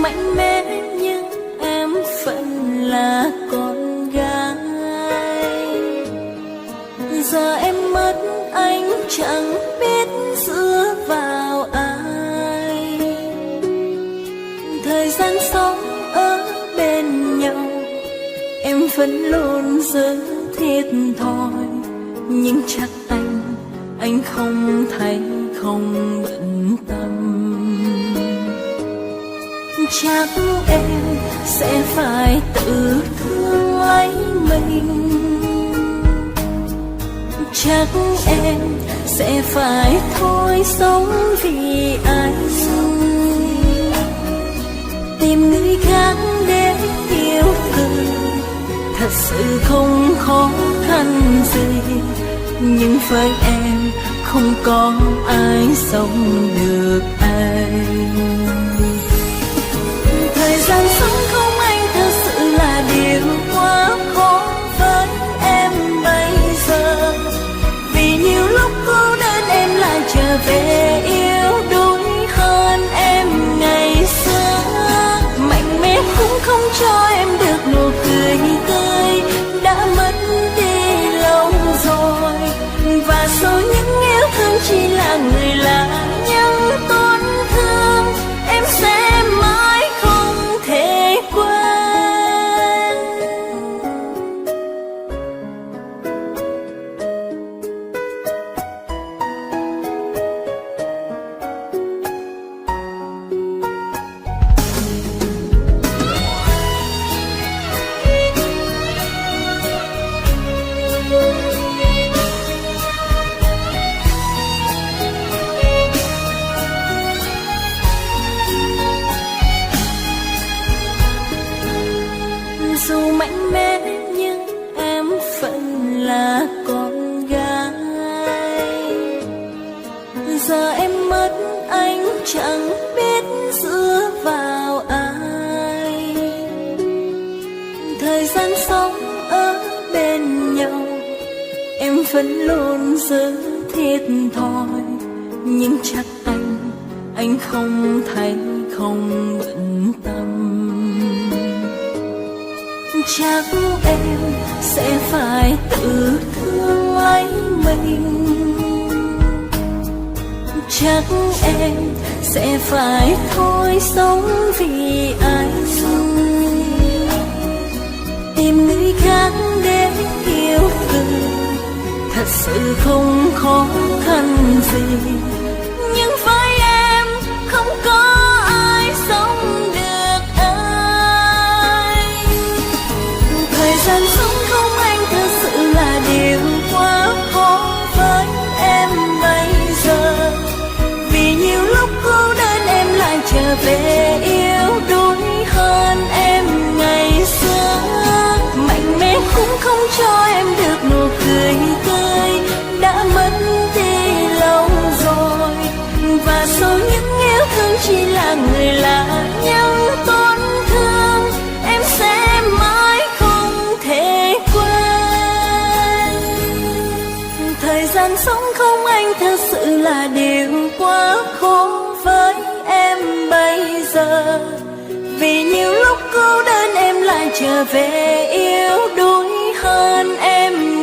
mạnh mẽ nhưng em vẫn là con gái. Giờ em mất anh chẳng biết dựa vào ai. Thời gian sống ở bên nhau em vẫn luôn giữ thiệt thòi, nhưng chắc anh không thấy, không bận tâm. Chắc em sẽ phải tự thương lấy mình, chắc em sẽ phải thôi sống vì anh, tìm người khác để yêu thương. Thật sự không khó khăn gì, nhưng với em không có ai sống được anh. Thời gian sống không anh thật sự là điều quá khó với em bây giờ. Vì nhiều lúc cô đơn em lại trở về yêu đuối hơn em ngày xưa. Mạnh mẽ cũng không cho em được nụ cười tươi, đã mất đi lâu rồi. Và rồi những yêu thương chỉ là người lạ, nhưng tổn thương em sẽ mãi không thể quên. Dù mạnh mẽ nhưng em vẫn là con gái. Giờ em mất anh chẳng biết dựa vào ai. Thời gian sống ở bên nhau em vẫn luôn giữ thiệt thòi, nhưng chắc anh không thấy, không bận tâm. Chắc em sẽ phải tự thương lấy mình, chắc em sẽ phải thôi sống vì anh, tìm người khác để yêu thương. Thật sự không khó khăn gì, nhưng với em không có ai sống được anh. Thời gian sống không anh thật sự là điều quá khó với em bây giờ. Vì nhiều lúc cô đơn em lại trở về yêu đuối hơn em ngày xưa. Mạnh mẽ cũng không cho em được nụ cười tươi, đã mất đi lâu rồi. Và rồi những yêu thương chỉ là người lạ, nhưng tổn thương em sẽ mãi không thể quên. Thời gian sống không anh thật sự là điều quá khó với em bây giờ. Vì nhiều lúc cô đơn em lại trở về yêu đuối hơn em